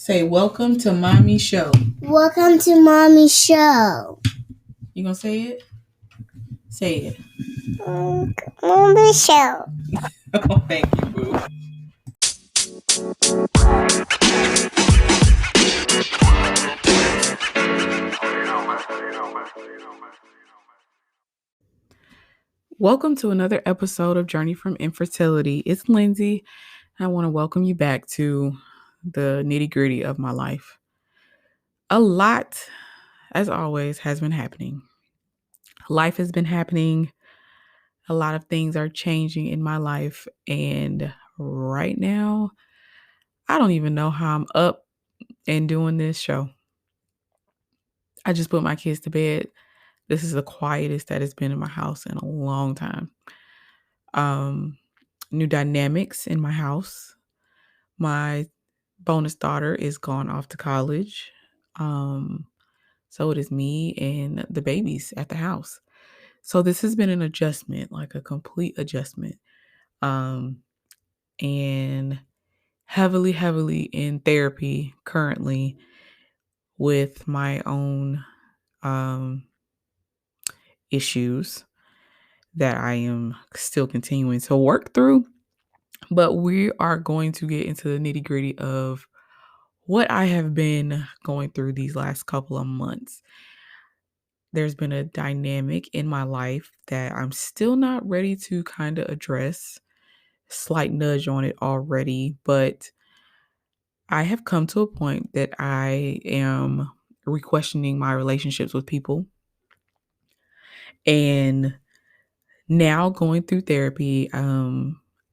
Say, welcome to Mommy's Show. Welcome to Mommy's Show. You gonna say it? Say it. Mommy's Show. Oh, thank you, boo. Welcome to another episode of Journey from Infertility. It's Lindsay. I want to welcome you back to the nitty-gritty of my life. A lot, as always, has been happening. Life has been happening. A lot of things are changing in my life. And right now, I don't even know how I'm up and doing this show. I just put my kids to bed. This is the quietest that it's been in my house in a long time. New dynamics in my house. My bonus daughter is gone off to college. So it is me and the babies at the house. So this has been an adjustment, like a complete adjustment. And heavily in therapy currently with my own issues that I am still continuing to work through. But we are going to get into the nitty-gritty of what I have been going through these last couple of months. There's been a dynamic in my life that I'm still not ready to kind of address. Slight nudge on it already, but I have come to a point that I am re-questioning my relationships with people. And now going through therapy,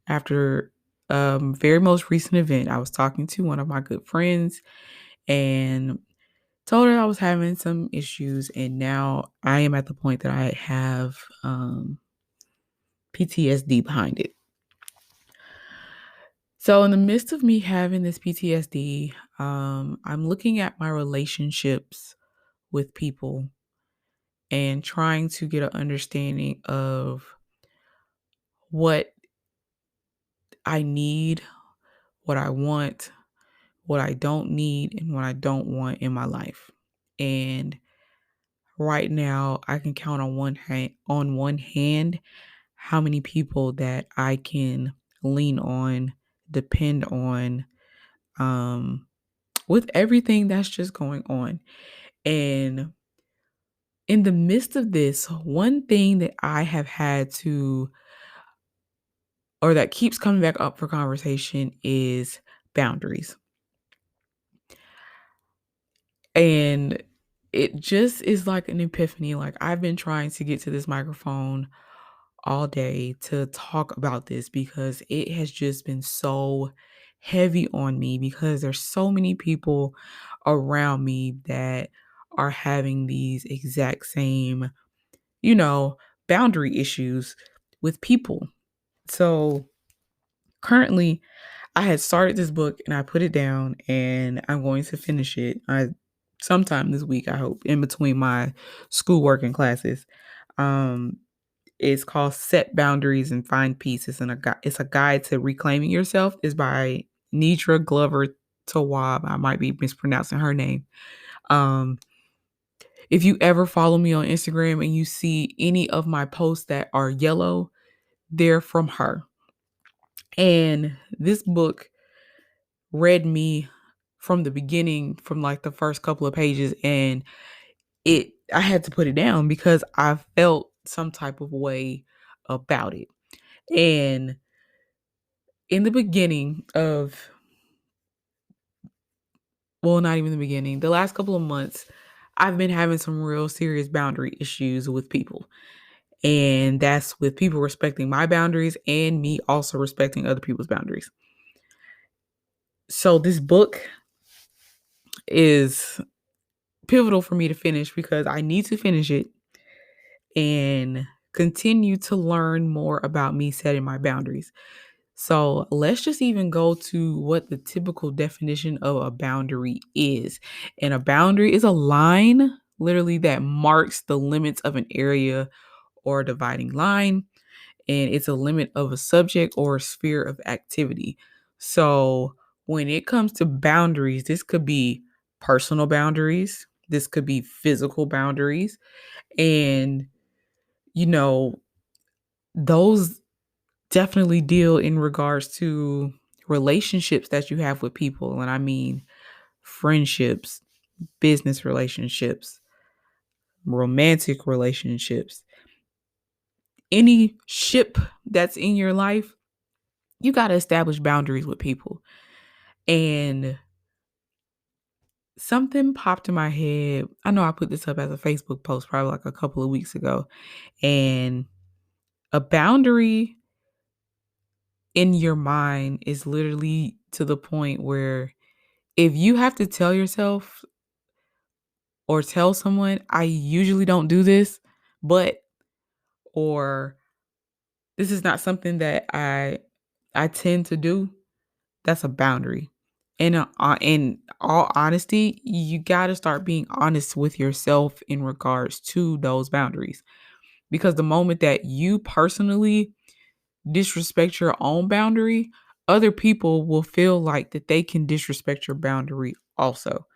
after very most recent event, I was talking to one of my good friends and told her I was having some issues. And now I am at the point that I have PTSD behind it. So in the midst of me having this PTSD, I'm looking at my relationships with people and trying to get an understanding of what I need, what I want, what I don't need, and what I don't want in my life. And right now, I can count on one hand how many people that I can lean on, depend on, with everything that's just going on. And in the midst of this, one thing that I have had to, or that keeps coming back up for conversation, is boundaries. And it just is like an epiphany. Like, I've been trying to get to this microphone all day to talk about this because it has just been so heavy on me because there's so many people around me that are having these exact same, boundary issues with people. So currently, I had started this book and I put it down and I'm going to finish it. Sometime this week, I hope, in between my schoolwork and classes. It's called Set Boundaries and Find Peace. It's a guide to reclaiming yourself. It's by Nedra Glover Tawwab. I might be mispronouncing her name. If you ever follow me on Instagram and you see any of my posts that are yellow, they're from her. And this book read me from the beginning, from like the first couple of pages, and I had to put it down because I felt some type of way about it. And in the beginning of, well, not even the beginning, the last couple of months, I've been having some real serious boundary issues with people. And that's with people respecting my boundaries and me also respecting other people's boundaries. So this book is pivotal for me to finish because I need to finish it and continue to learn more about me setting my boundaries. So let's just even go to what the typical definition of a boundary is. And a boundary is a line, literally, that marks the limits of an area or a dividing line. And it's a limit of a subject or a sphere of activity. So when it comes to boundaries, this could be personal boundaries, this could be physical boundaries, and you know, those definitely deal in regards to relationships that you have with people. And I mean friendships, business relationships, romantic relationships, any ship that's in your life, you got to establish boundaries with people. And something popped in my head. I know I put this up as a Facebook post probably like a couple of weeks ago. And a boundary in your mind is literally to the point where if you have to tell yourself or tell someone, I usually don't do this, but, or this is not something that I tend to do, that's a boundary. And in all honesty, you got to start being honest with yourself in regards to those boundaries. Because the moment that you personally disrespect your own boundary, other people will feel like that they can disrespect your boundary also.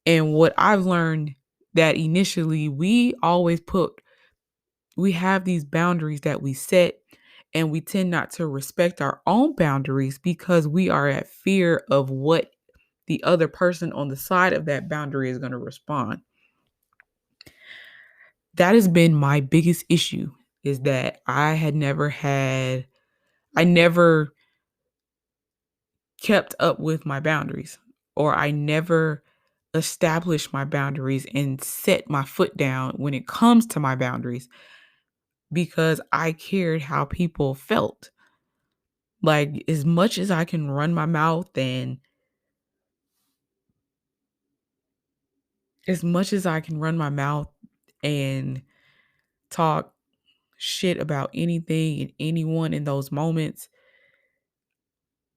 And what I've learned that initially we have these boundaries that we set, and we tend not to respect our own boundaries because we are at fear of what the other person on the side of that boundary is going to respond. That has been my biggest issue, is that I never kept up with my boundaries, or I never established my boundaries and set my foot down when it comes to my boundaries because I cared how people felt. Like, as much as I can run my mouth and as much as I can run my mouth and talk shit about anything and anyone in those moments,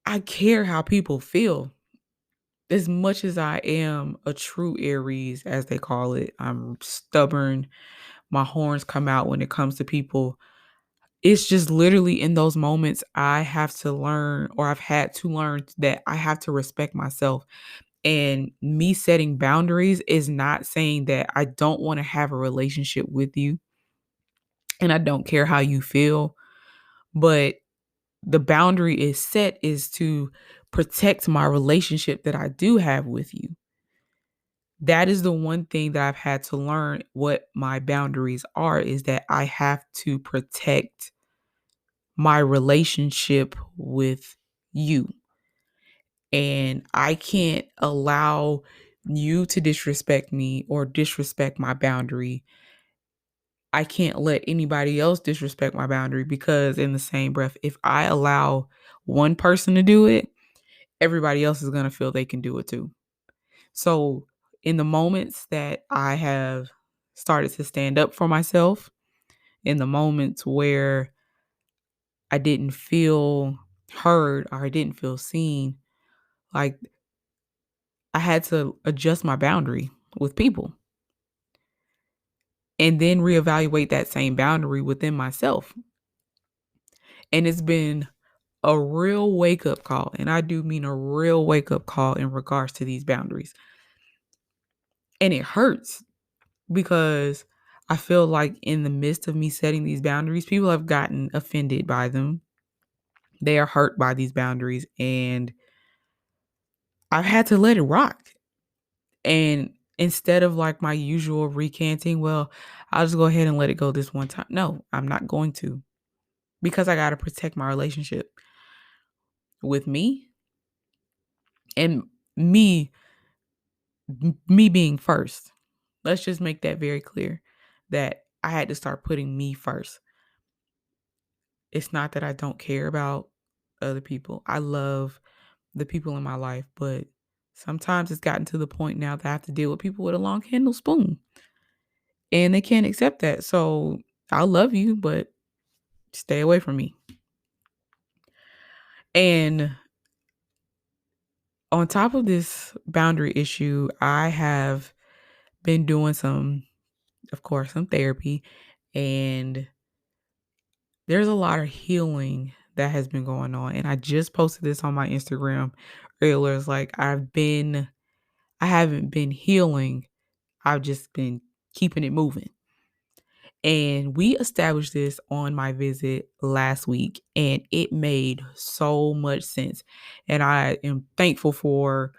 I care how people feel. As much as I am a true Aries, as they call it, I'm stubborn. My horns come out when it comes to people. It's just literally in those moments I have to learn, or I've had to learn, that I have to respect myself. And me setting boundaries is not saying that I don't want to have a relationship with you and I don't care how you feel, but the boundary is set is to protect my relationship that I do have with you. That is the one thing that I've had to learn what my boundaries are, is that I have to protect my relationship with you. And I can't allow you to disrespect me or disrespect my boundary. I can't let anybody else disrespect my boundary, because in the same breath, if I allow one person to do it, everybody else is going to feel they can do it too. So, in the moments that I have started to stand up for myself, in the moments where I didn't feel heard or I didn't feel seen, like, I had to adjust my boundary with people and then reevaluate that same boundary within myself. And it's been a real wake up call. And I do mean a real wake up call in regards to these boundaries. And it hurts because I feel like in the midst of me setting these boundaries, people have gotten offended by them. They are hurt by these boundaries. And I've had to let it rock. And instead of like my usual recanting, well, I'll just go ahead and let it go this one time. No, I'm not going to, because I got to protect my relationship with me and me, me being first. Let's just make that very clear, that I had to start putting me first. It's not that I don't care about other people. I love the people in my life, but sometimes it's gotten to the point now that I have to deal with people with a long handle spoon, and they can't accept that. So I love you, but stay away from me. And on top of this boundary issue, I have been doing of course, some therapy, and there's a lot of healing that has been going on. And I just posted this on my Instagram earlier, it's like I haven't been healing. I've just been keeping it moving. And we established this on my visit last week, and it made so much sense. And I am thankful for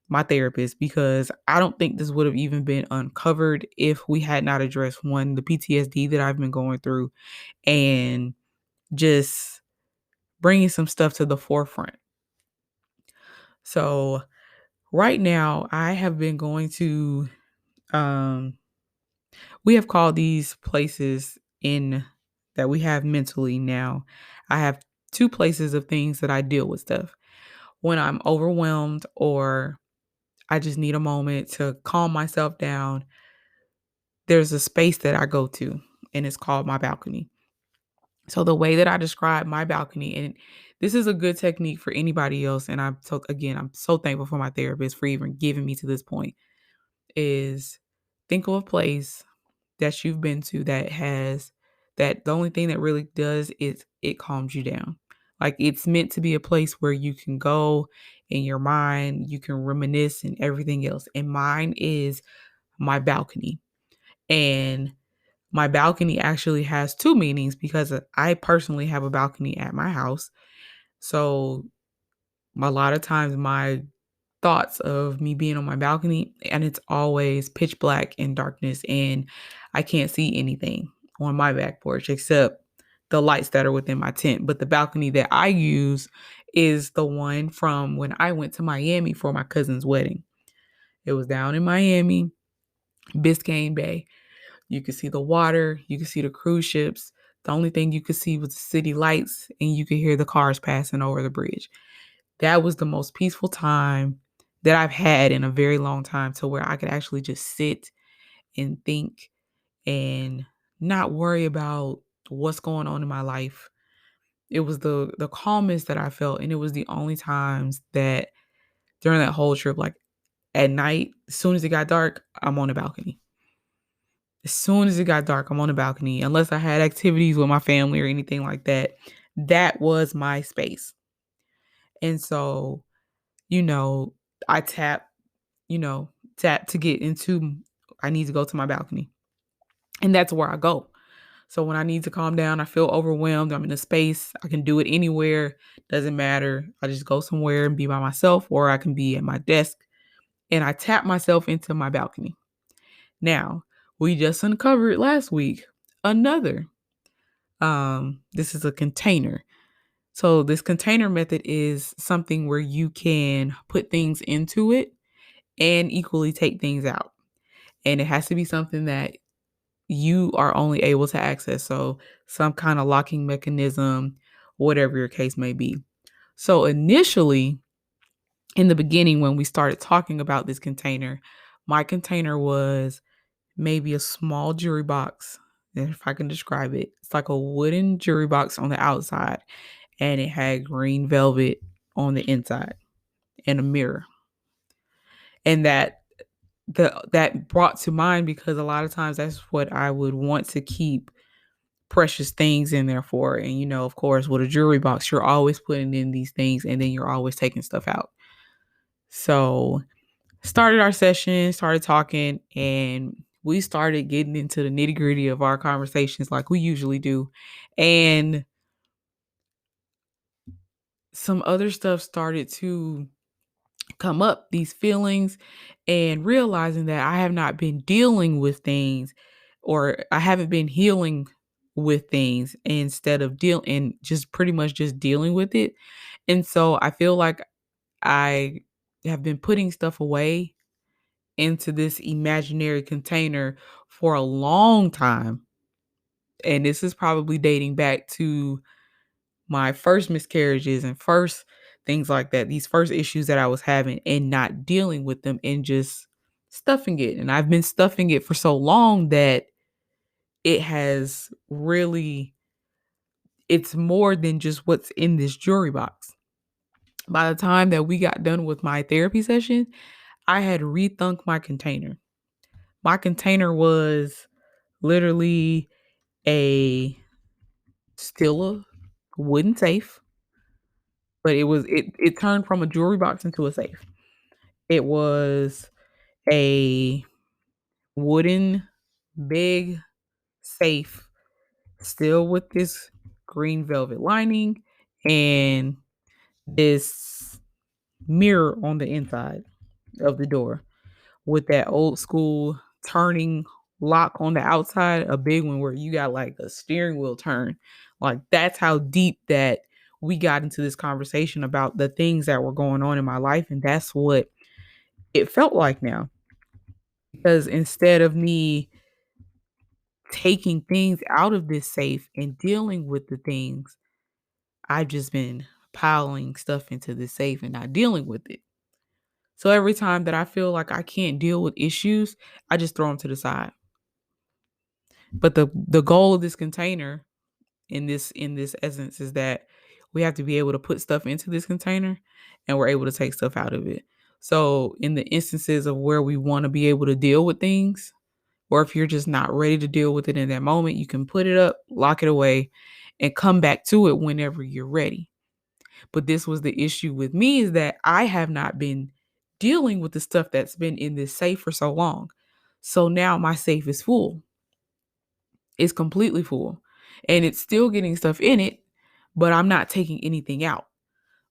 my therapist because I don't think this would have even been uncovered if we had not addressed one, the PTSD that I've been going through, and just bringing some stuff to the forefront. So, right now, I have been going to, um, we have called these places in that we have mentally now. I have two places of things that I deal with stuff. When I'm overwhelmed or I just need a moment to calm myself down, there's a space that I go to, and it's called my balcony. So the way that I describe my balcony, and this is a good technique for anybody else, and I'm so thankful for my therapist for even giving me to this point, is think of a place that you've been to that the only thing that really does is it calms you down. Like it's meant to be a place where you can go in your mind, you can reminisce and everything else. And mine is my balcony. And my balcony actually has two meanings because I personally have a balcony at my house. So a lot of times my thoughts of me being on my balcony, and it's always pitch black and darkness, and I can't see anything on my back porch except the lights that are within my tent. But the balcony that I use is the one from when I went to Miami for my cousin's wedding. It was down in Miami, Biscayne Bay. You could see the water, you could see the cruise ships. The only thing you could see was the city lights, and you could hear the cars passing over the bridge. That was the most peaceful time that I've had in a very long time, to where I could actually just sit and think and not worry about what's going on in my life. It was the calmest that I felt, and it was the only times that during that whole trip, like at night, as soon as it got dark, I'm on the balcony. As soon as it got dark, I'm on the balcony. Unless I had activities with my family or anything like that, that was my space. And so, you know, I you know, tap to get into, I need to go to my balcony. And that's where I go. So when I need to calm down, I feel overwhelmed, I'm in a space, I can do it anywhere, doesn't matter. I just go somewhere and be by myself, or I can be at my desk, and I tap myself into my balcony. Now, we just uncovered last week another. This is a container. So this container method is something where you can put things into it and equally take things out. And it has to be something that you are only able to access. So some kind of locking mechanism, whatever your case may be. So initially, in the beginning, when we started talking about this container, my container was maybe a small jewelry box. If I can describe it, it's like a wooden jewelry box on the outside, and it had green velvet on the inside and a mirror. And that brought to mind because a lot of times that's what I would want to keep precious things in there for. And of course, with a jewelry box, you're always putting in these things, and then you're always taking stuff out. So started our session, started talking, and we started getting into the nitty gritty of our conversations like we usually do. And some other stuff started to come up, these feelings, and realizing that I have not been dealing with things, or I haven't been healing with things, instead of and just pretty much just dealing with it. And so I feel like I have been putting stuff away into this imaginary container for a long time. And this is probably dating back to my first miscarriages and first things like that, these first issues that I was having, and not dealing with them and just stuffing it. And I've been stuffing it for so long that it has really, it's more than just what's in this jewelry box. By the time that we got done with my therapy session, I had rethunk my container. My container was literally a still a wooden safe but it turned from a jewelry box into a safe. It was a wooden big safe, still with this green velvet lining and this mirror on the inside of the door with that old school turning lock on the outside, a big one where you got like a steering wheel turn. Like that's how deep that we got into this conversation about the things that were going on in my life. And that's what it felt like now. Because instead of me taking things out of this safe and dealing with the things, I've just been piling stuff into the safe and not dealing with it. So every time that I feel like I can't deal with issues, I just throw them to the side. But the goal of this container in this essence is that we have to be able to put stuff into this container and we're able to take stuff out of it. So in the instances of where we want to be able to deal with things, or if you're just not ready to deal with it in that moment, you can put it up, lock it away, and come back to it whenever you're ready. But this was the issue with me, is that I have not been dealing with the stuff that's been in this safe for so long. So now my safe is full. It's completely full. And it's still getting stuff in it, but I'm not taking anything out,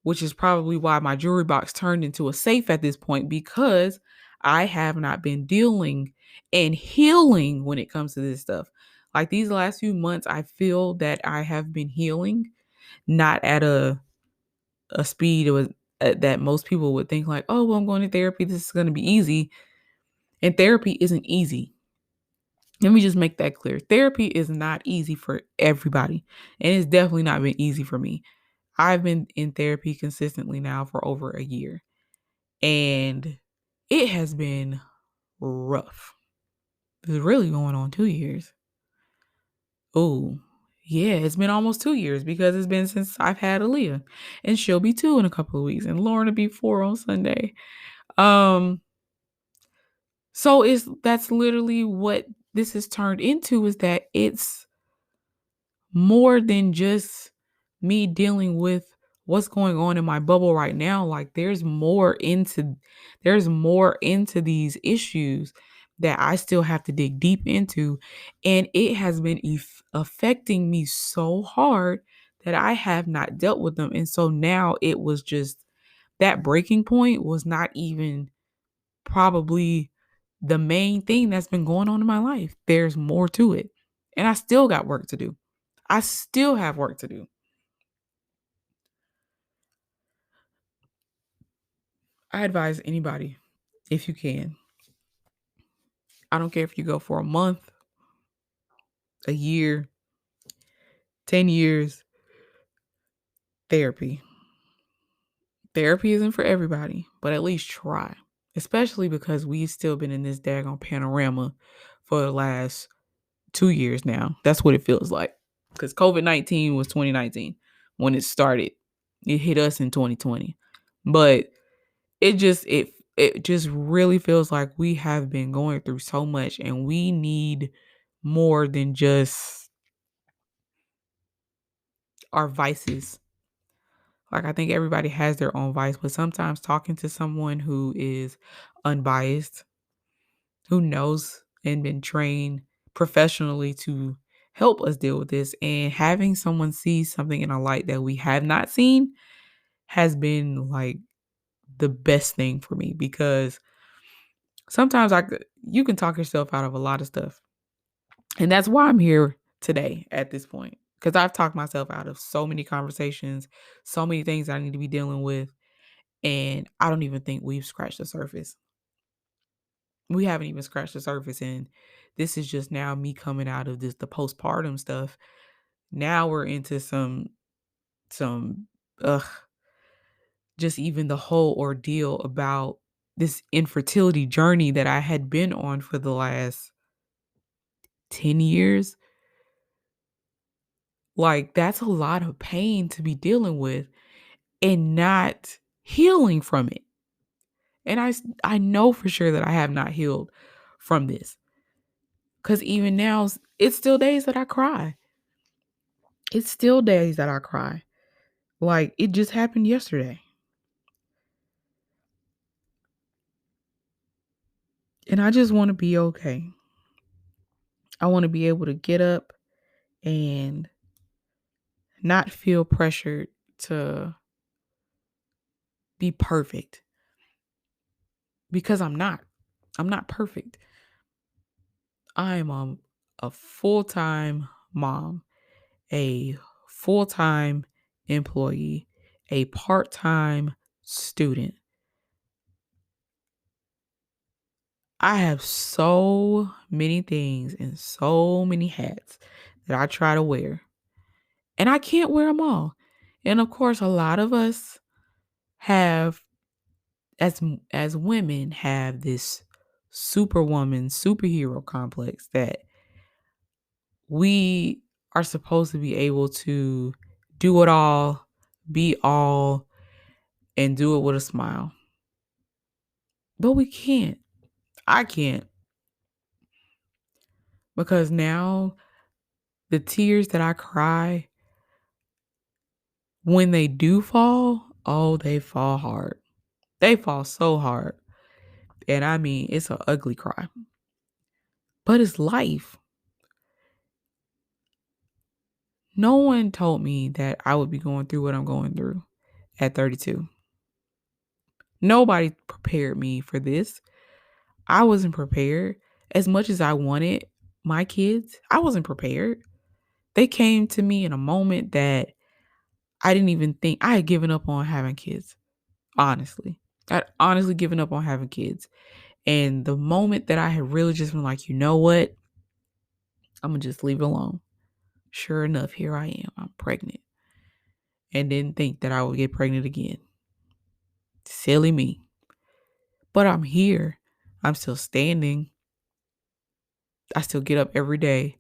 which is probably why my jewelry box turned into a safe at this point, because I have not been dealing and healing when it comes to this stuff. Like these last few months, I feel that I have been healing, not at a speed that most people would think like, oh, well, I'm going to therapy. This is going to be easy. And therapy isn't easy. Let me just make that clear. Therapy is not easy for everybody. And it's definitely not been easy for me. I've been in therapy consistently now for over a year. And it has been rough. It's really going on 2 years. Oh, yeah, it's been almost 2 years because it's been since I've had Aaliyah. And she'll be 2 in a couple of weeks. And Lauren will be 4 on Sunday. Um, so that's literally what this has turned into, is that it's more than just me dealing with what's going on in my bubble right now. Like there's more into these issues that I still have to dig deep into, and it has been affecting me so hard that I have not dealt with them. And so now it was just, that breaking point was not even probably the main thing that's been going on in my life. There's more to it. And I still got work to do. I still have work to do. I advise anybody, if you can, I don't care if you go for a month, a year, 10 years, therapy. Therapy isn't for everybody, but at least try. Especially because we've still been in this daggone panorama for the last 2 years now. That's what it feels like. Because COVID-19 was 2019 when it started. It hit us in 2020. But it just really feels like we have been going through so much, and we need more than just our vices. Like I think everybody has their own vice, but sometimes talking to someone who is unbiased, who knows and been trained professionally to help us deal with this, and having someone see something in a light that we have not seen, has been like the best thing for me, because sometimes you can talk yourself out of a lot of stuff. And that's why I'm here today at this point, because I've talked myself out of so many conversations, so many things I need to be dealing with. And I don't even think we've scratched the surface. We haven't even scratched the surface. And this is just now me coming out of the postpartum stuff. Now we're into some, ugh, just even the whole ordeal about this infertility journey that I had been on for the last 10 years. Like, that's a lot of pain to be dealing with and not healing from it. And I know for sure that I have not healed from this. Because even now, it's still days that I cry. It's still days that I cry. Like, it just happened yesterday. And I just want to be okay. I want to be able to get up and not feel pressured to be perfect because I'm not. I'm not perfect. I am a full-time mom, a full-time employee, a part-time student. I have so many things and so many hats that I try to wear, and I can't wear them all. And of course, a lot of us have as women have this superwoman, superhero complex that we are supposed to be able to do it all, be all, and do it with a smile. But we can't. I can't. Because now the tears that I cry when they do fall, oh, they fall hard. They fall so hard. And I mean, it's an ugly cry. But it's life. No one told me that I would be going through what I'm going through at 32. Nobody prepared me for this. I wasn't prepared. As much as I wanted my kids, I wasn't prepared. They came to me in a moment that I didn't even think I had given up on having kids. Honestly, I'd honestly given up on having kids. And the moment that I had really just been like, you know what? I'm going to just leave it alone. Sure enough, here I am. I'm pregnant. And didn't think that I would get pregnant again. Silly me. But I'm here. I'm still standing. I still get up every day.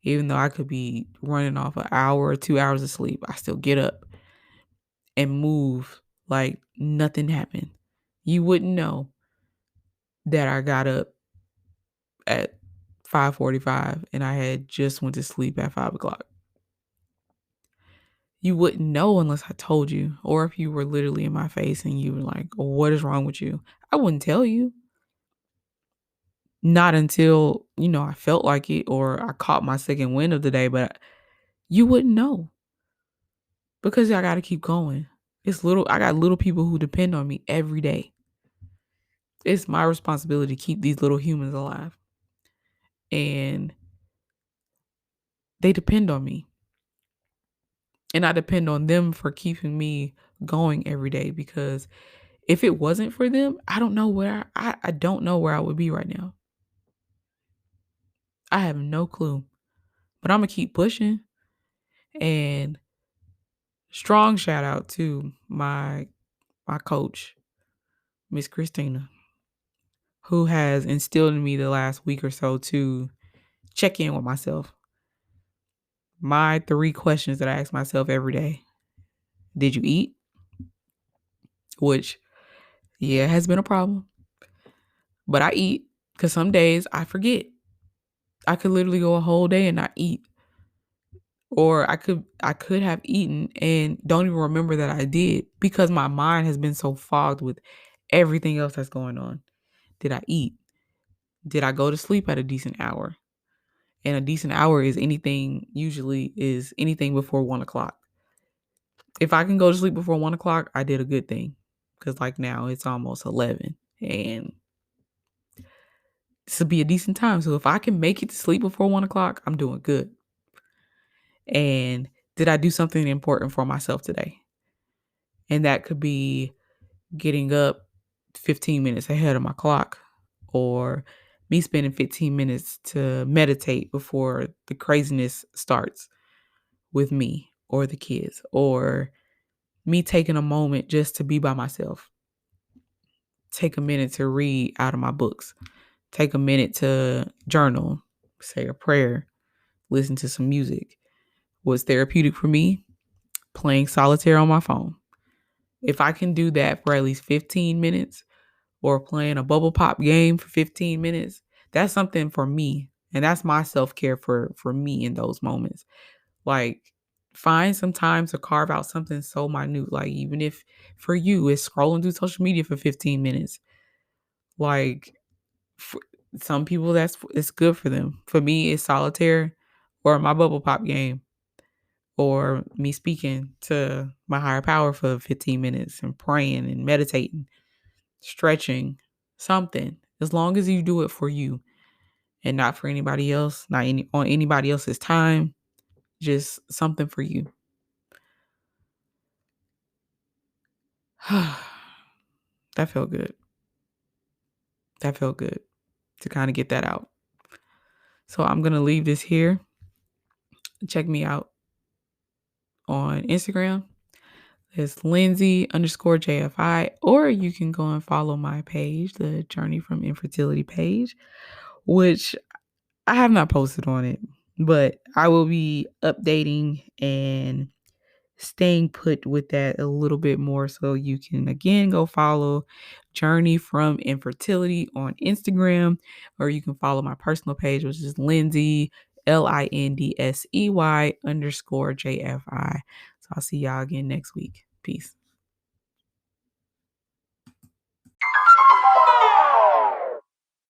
Even though I could be running off an hour or 2 hours of sleep, I still get up and move like nothing happened. You wouldn't know that I got up at 5:45 and I had just went to sleep at 5 o'clock. You wouldn't know unless I told you, or if you were literally in my face and you were like, what is wrong with you? I wouldn't tell you. Not until, I felt like it or I caught my second wind of the day, but you wouldn't know because I got to keep going. I got little people who depend on me every day. It's my responsibility to keep these little humans alive. And they depend on me. And I depend on them for keeping me going every day because if it wasn't for them, I don't know I don't know where I would be right now. I have no clue. But I'm gonna keep pushing. And strong shout out to my coach, Miss Christina, who has instilled in me the last week or so to check in with myself. My 3 questions that I ask myself every day. Did you eat? Which, yeah, has been a problem. But I eat because some days I forget. I could literally go a whole day and not eat. Or I could have eaten and don't even remember that I did because my mind has been so fogged with everything else that's going on. Did I eat? Did I go to sleep at a decent hour? And a decent hour usually is anything before 1 o'clock. If I can go to sleep before 1 o'clock, I did a good thing. Because like now it's almost 11 and this will be a decent time. So if I can make it to sleep before 1 o'clock, I'm doing good. And did I do something important for myself today? And that could be getting up 15 minutes ahead of my clock or me spending 15 minutes to meditate before the craziness starts with me or the kids, or me taking a moment just to be by myself. Take a minute to read out of my books. Take a minute to journal, say a prayer, listen to some music. What's therapeutic for me? Playing solitaire on my phone. If I can do that for at least 15 minutes or playing a bubble pop game for 15 minutes, that's something for me. And that's my self-care for me in those moments. Like, find some time to carve out something so minute. Like, even if for you it's scrolling through social media for 15 minutes. Like, for some people, it's good for them. For me, it's solitaire or my bubble pop game or me speaking to my higher power for 15 minutes and praying and meditating, stretching, something. As long as you do it for you and not for anybody else, not on anybody else's time, just something for you. That felt good. That felt good to kind of get that out. So I'm going to leave this here. Check me out on Instagram. It's Lindsay_JFI, or you can go and follow my page, the Journey from Infertility page, which I have not posted on it, but I will be updating and staying put with that a little bit more. So you can again go follow Journey from Infertility on Instagram, or you can follow my personal page, which is Lindsay, LINDSEY_JFI. So I'll see y'all again next week. Peace.